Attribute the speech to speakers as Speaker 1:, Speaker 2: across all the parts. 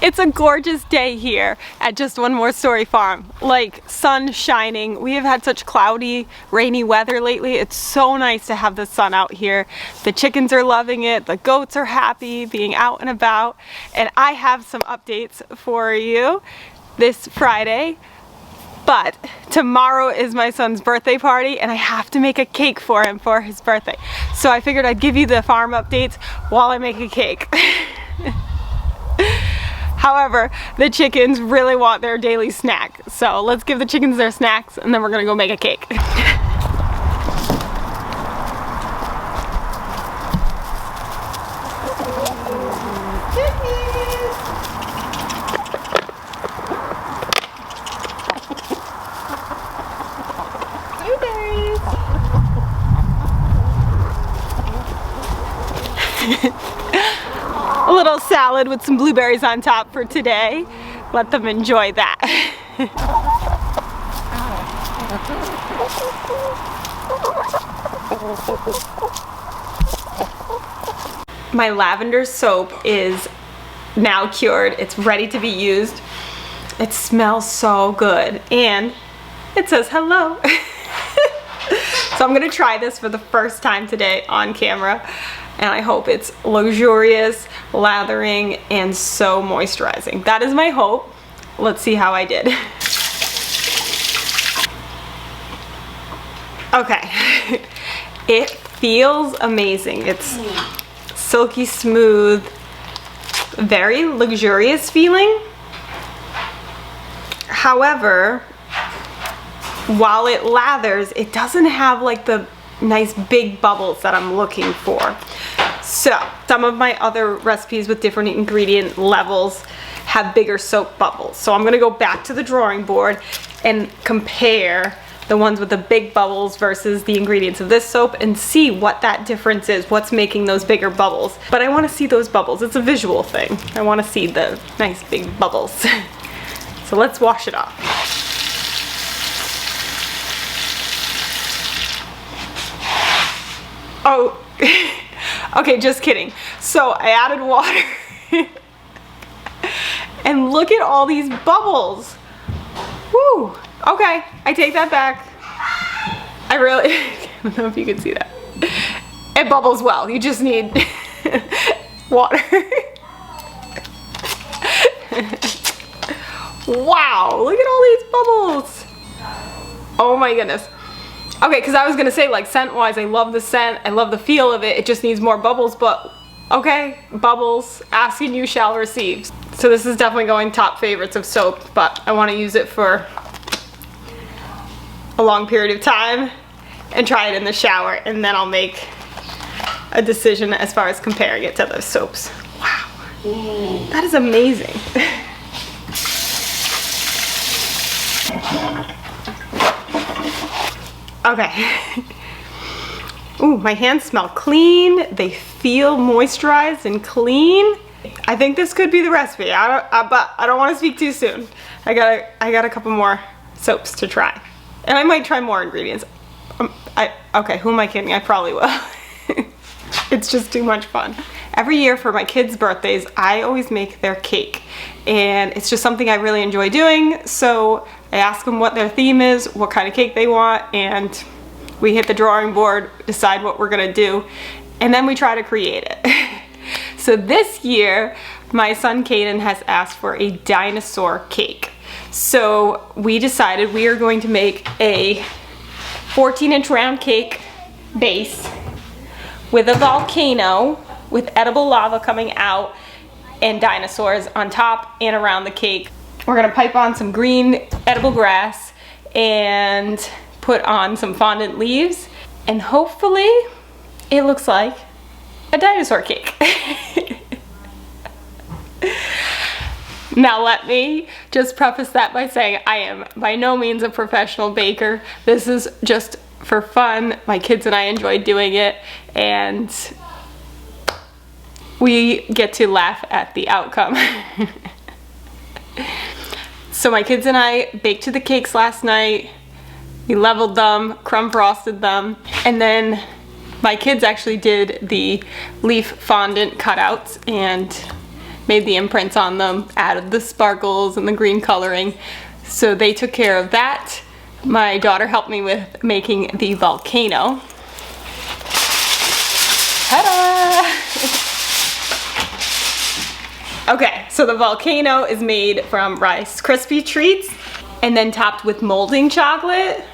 Speaker 1: It's a gorgeous day here at Just One More Story Farm. Like, sun shining. We have had such cloudy, rainy weather lately. It's so nice to have the sun out here. The chickens are loving it. The goats are happy being out and about. And I have some updates for you this Friday. But tomorrow is my son's birthday party and I have to make a cake for him for his birthday. So I figured I'd give you the farm updates while I make a cake. However, the chickens really want their daily snack. So let's give the chickens their snacks and then we're gonna go make a cake. A little salad with some blueberries on top for today. Let them enjoy that. My lavender soap is now cured. It's ready to be used. It smells so good and it says hello. So I'm gonna try this for the first time today on camera. And I hope it's luxurious, lathering, and so moisturizing. That is my hope. Let's see how I did. Okay, it feels amazing. It's silky smooth, very luxurious feeling. However, while it lathers, it doesn't have like the nice big bubbles that I'm looking for. So some of my other recipes with different ingredient levels have bigger soap bubbles. So I'm gonna go back to the drawing board and compare the ones with the big bubbles versus the ingredients of this soap and see what that difference is, what's making those bigger bubbles. But I wanna see those bubbles. It's a visual thing. I wanna see the nice big bubbles. So let's wash it off. Oh, okay, just kidding. So I added water and look at all these bubbles. Woo, okay, I take that back. I really, I don't know if you can see that. It bubbles well, you just need water. Wow, look at all these bubbles. Oh my goodness. Okay, because I was gonna say, like, scent-wise, I love the scent, I love the feel of it, it just needs more bubbles, but okay, bubbles, ask and you shall receive. So this is definitely going top favorites of soap, but I wanna use it for a long period of time and try it in the shower, and then I'll make a decision as far as comparing it to those soaps. Wow, that is amazing. Okay. Ooh, my hands smell clean. They feel moisturized and clean. I think this could be the recipe. But I don't want to speak too soon. I got a couple more soaps to try, and I might try more ingredients. Okay, who am I kidding? I probably will. It's just too much fun. Every year for my kids' birthdays, I always make their cake, and it's just something I really enjoy doing. So I ask them what their theme is, what kind of cake they want, and we hit the drawing board, decide what we're gonna do, and then we try to create it. So this year, my son Caden has asked for a dinosaur cake. So we decided we are going to make a 14-inch round cake base with a volcano with edible lava coming out and dinosaurs on top and around the cake. We're gonna pipe on some green edible grass and put on some fondant leaves, and hopefully it looks like a dinosaur cake. Now let me just preface that by saying I am by no means a professional baker. This is just for fun. My kids and I enjoy doing it, and we get to laugh at the outcome. So my kids and I baked the cakes last night. We leveled them, crumb frosted them, and then my kids actually did the leaf fondant cutouts, and made the imprints on them, added the sparkles and the green coloring. So they took care of that. My daughter helped me with making the volcano. Ta-da! Okay, so the volcano is made from Rice Krispie treats and then topped with molding chocolate.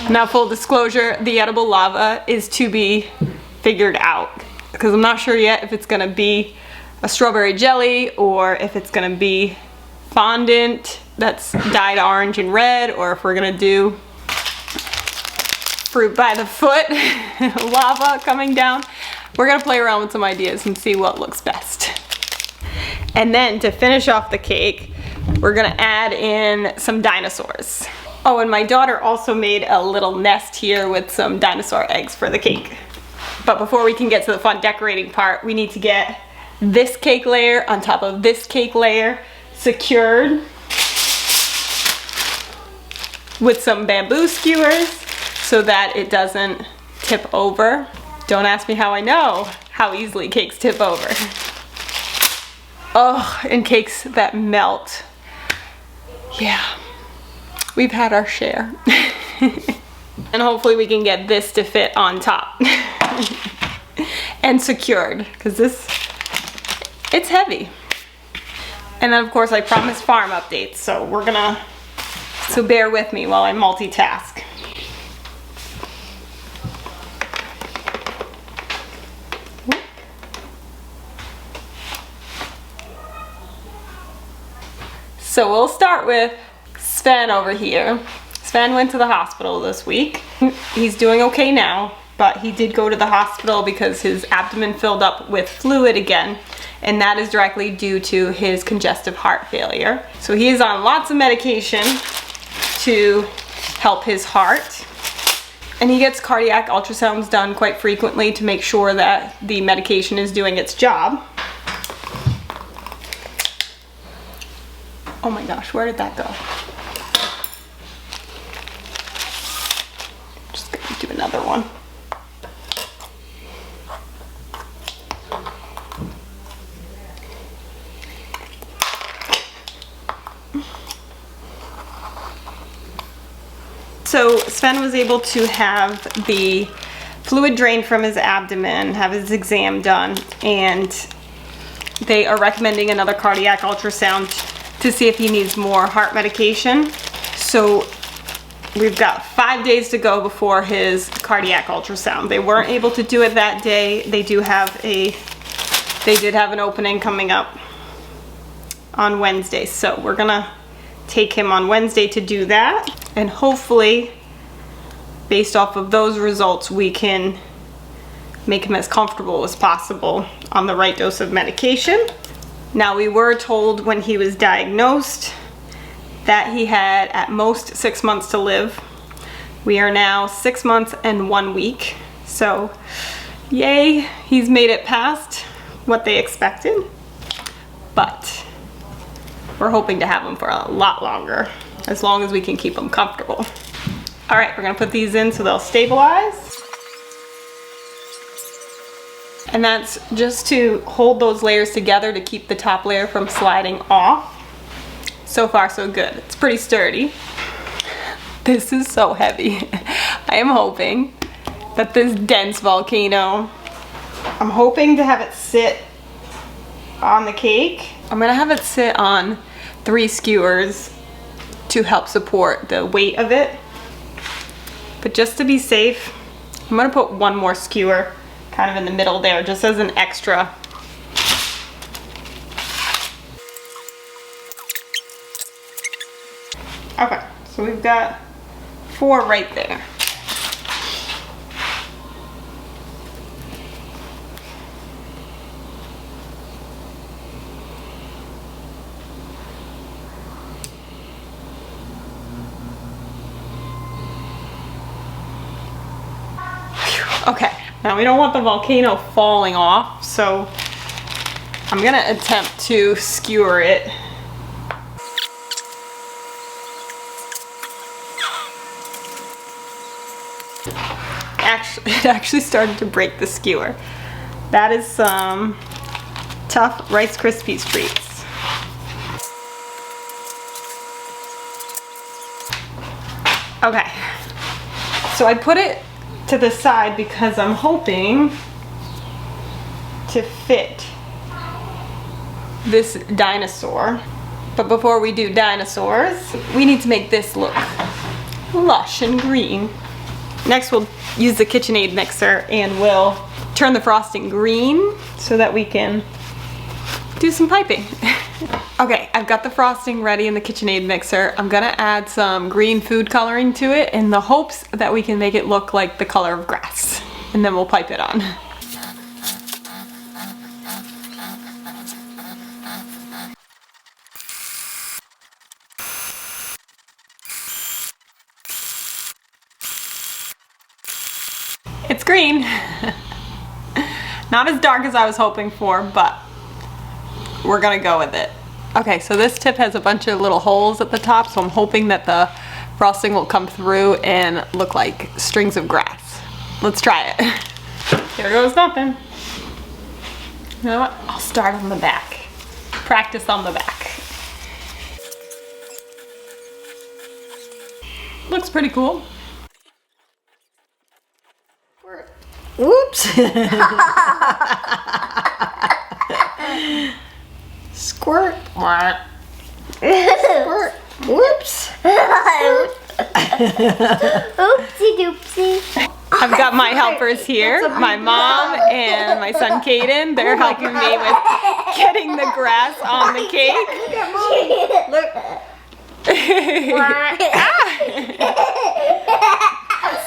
Speaker 1: Now, full disclosure, the edible lava is to be figured out because I'm not sure yet if it's gonna be a strawberry jelly or if it's gonna be fondant that's dyed orange and red, or if we're gonna do fruit by the foot lava coming down. We're gonna play around with some ideas and see what looks best. And then to finish off the cake, we're gonna add in some dinosaurs. Oh, and my daughter also made a little nest here with some dinosaur eggs for the cake. But before we can get to the fun decorating part, we need to get this cake layer on top of this cake layer secured with some bamboo skewers so that it doesn't tip over. Don't ask me how I know how easily cakes tip over. Oh, and cakes that melt. Yeah, we've had our share. And hopefully we can get this to fit on top and secured, because it's heavy. And then of course I promised farm updates, so bear with me while I multitask. So we'll start with Sven over here. Sven went to the hospital this week. He's doing okay now, but he did go to the hospital because his abdomen filled up with fluid again, and that is directly due to his congestive heart failure. So he is on lots of medication to help his heart, and he gets cardiac ultrasounds done quite frequently to make sure that the medication is doing its job. Oh my gosh, where did that go? Just gonna do another one. So Sven was able to have the fluid drained from his abdomen, have his exam done, and they are recommending another cardiac ultrasound to see if he needs more heart medication. So we've got 5 days to go before his cardiac ultrasound. They weren't able to do it that day. They did have an opening coming up on Wednesday. So we're gonna take him on Wednesday to do that. And hopefully, based off of those results, we can make him as comfortable as possible on the right dose of medication. Now, we were told when he was diagnosed that he had at most 6 months to live. We are now 6 months and 1 week. So, yay, he's made it past what they expected. But we're hoping to have him for a lot longer, as long as we can keep him comfortable. All right, we're gonna put these in so they'll stabilize. And that's just to hold those layers together to keep the top layer from sliding off. So far, so good. It's pretty sturdy. This is so heavy. I am hoping that this dense volcano, I'm hoping to have it sit on the cake. I'm gonna have it sit on 3 skewers to help support the weight of it. But just to be safe, I'm gonna put 1 more skewer kind of in the middle there, just as an extra. Okay, so we've got 4 right there. Okay, now we don't want the volcano falling off, so I'm gonna attempt to skewer it. It actually started to break the skewer. That is some tough Rice Krispies treats. Okay, so I put it to the side because I'm hoping to fit this dinosaur. But before we do dinosaurs, we need to make this look lush and green. Next we'll use the KitchenAid mixer and we'll turn the frosting green so that we can do some piping. Okay, I've got the frosting ready in the KitchenAid mixer. I'm gonna add some green food coloring to it in the hopes that we can make it look like the color of grass. And then we'll pipe it on. It's green. Not as dark as I was hoping for, but we're gonna go with it. Okay, so this tip has a bunch of little holes at the top, so I'm hoping that the frosting will come through and look like strings of grass. Let's try it. Here goes nothing. You know what? I'll start on the back. Practice on the back. Looks pretty cool.
Speaker 2: Whoops. Squirt.
Speaker 1: What?
Speaker 2: Squirt. Whoops.
Speaker 3: Oopsie doopsie.
Speaker 1: I've got my helpers here, my mom and my son Caden. They're helping me with getting the grass on the cake.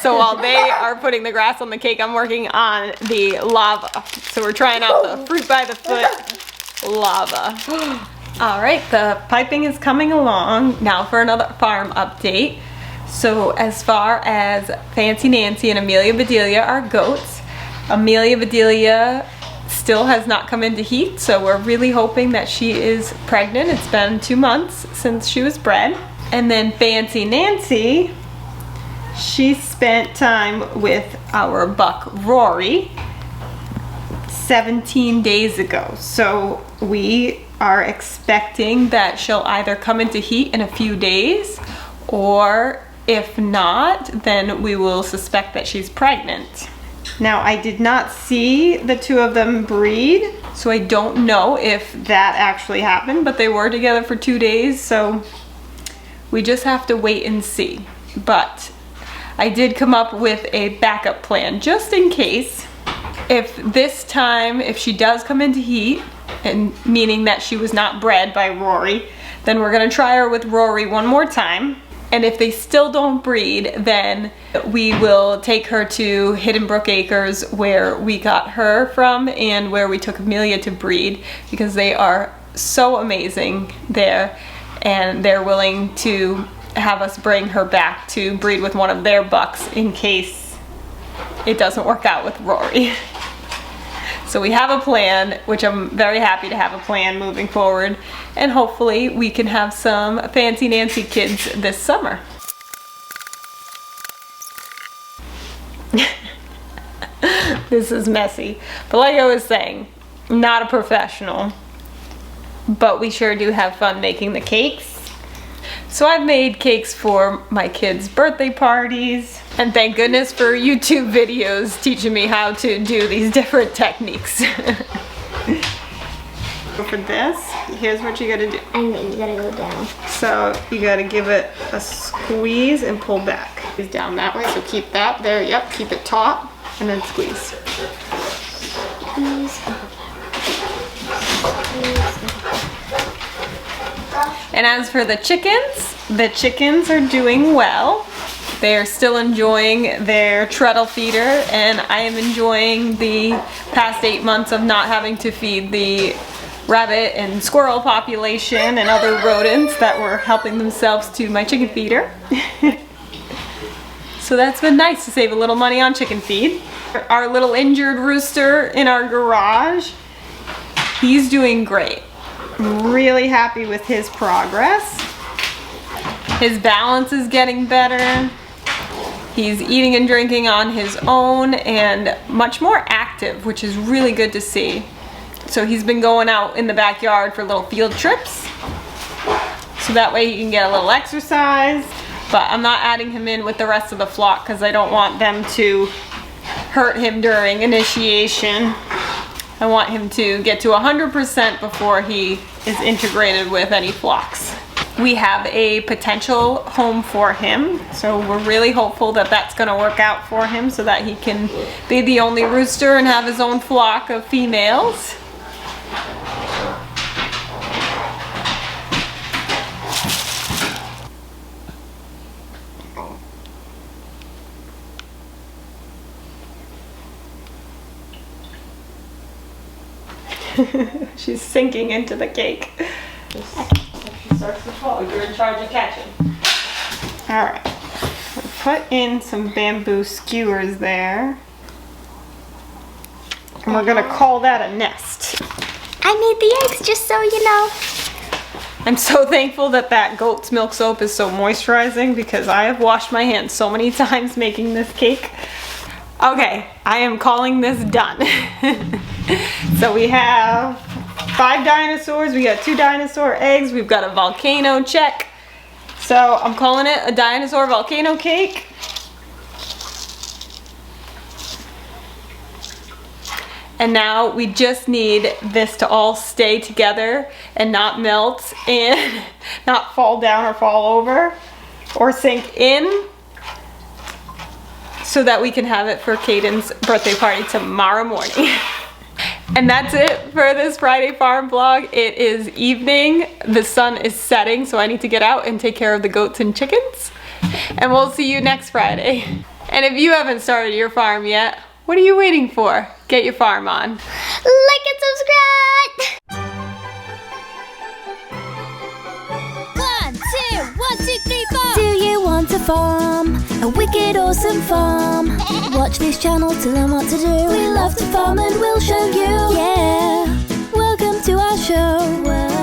Speaker 1: So while they are putting the grass on the cake, I'm working on the lava. So we're trying out the fruit by the foot lava. All right, the piping is coming along. Now for another farm update. So as far as Fancy Nancy and Amelia Bedelia are goats, Amelia Bedelia still has not come into heat, so we're really hoping that she is pregnant. It's been 2 months since she was bred. And then Fancy Nancy, she spent time with our buck Rory 17 days ago. So we are expecting that she'll either come into heat in a few days, or if not, then we will suspect that she's pregnant. Now, I did not see the two of them breed, so I don't know if that actually happened, but they were together for 2 days, so we just have to wait and see. But I did come up with a backup plan just in case. If this time, if she does come into heat, and meaning that she was not bred by Rory, then we're gonna try her with Rory one more time. And if they still don't breed, then we will take her to Hidden Brook Acres, where we got her from and where we took Amelia to breed, because they are so amazing there, and they're willing to have us bring her back to breed with one of their bucks in case it doesn't work out with Rory. So we have a plan, which I'm very happy to have a plan moving forward, and hopefully we can have some Fancy Nancy kids this summer. This is messy, but like I was saying, I'm not a professional, but we sure do have fun making the cakes. So I've made cakes for my kids' birthday parties, and thank goodness for YouTube videos teaching me how to do these different techniques. For this, here's what you gotta do.
Speaker 3: And then you gotta go down.
Speaker 1: So you gotta give it a squeeze and pull back. It's down that way, so keep that there, yep, keep it taut, and then squeeze.
Speaker 3: Squeeze.
Speaker 1: And as for the chickens are doing well. They are still enjoying their treadle feeder, and I am enjoying the past 8 months of not having to feed the rabbit and squirrel population and other rodents that were helping themselves to my chicken feeder. So that's been nice to save a little money on chicken feed. Our little injured rooster in our garage, he's doing great. I'm really happy with his progress. His balance is getting better. He's eating and drinking on his own and much more active, which is really good to see. So he's been going out in the backyard for little field trips. So that way he can get a little exercise. But I'm not adding him in with the rest of the flock because I don't want them to hurt him during initiation. I want him to get to 100% before he is integrated with any flocks. We have a potential home for him, so we're really hopeful that that's going to work out for him so that he can be the only rooster and have his own flock of females. She's sinking into the cake. She starts to fall. You're in charge of catching. Alright. Put in some bamboo skewers there. And we're gonna call that a nest.
Speaker 3: I made the eggs just so you know.
Speaker 1: I'm so thankful that that goat's milk soap is so moisturizing because I have washed my hands so many times making this cake. Okay, I am calling this done. So we have 5 dinosaurs, we got 2 dinosaur eggs, we've got a volcano check. So I'm calling it a dinosaur volcano cake. And now we just need this to all stay together and not melt and not fall down or fall over or sink in, so that we can have it for Caden's birthday party tomorrow morning. And that's it for this Friday farm vlog. It is evening, the sun is setting, so I need to get out and take care of the goats and chickens. And we'll see you next Friday. And if you haven't started your farm yet, what are you waiting for? Get your farm on.
Speaker 3: Like and subscribe! 1, 2, 3, 4. Do you want to farm? A wicked awesome farm. Watch this channel to learn what to do. We love to farm and we'll show you. Yeah, welcome to our show.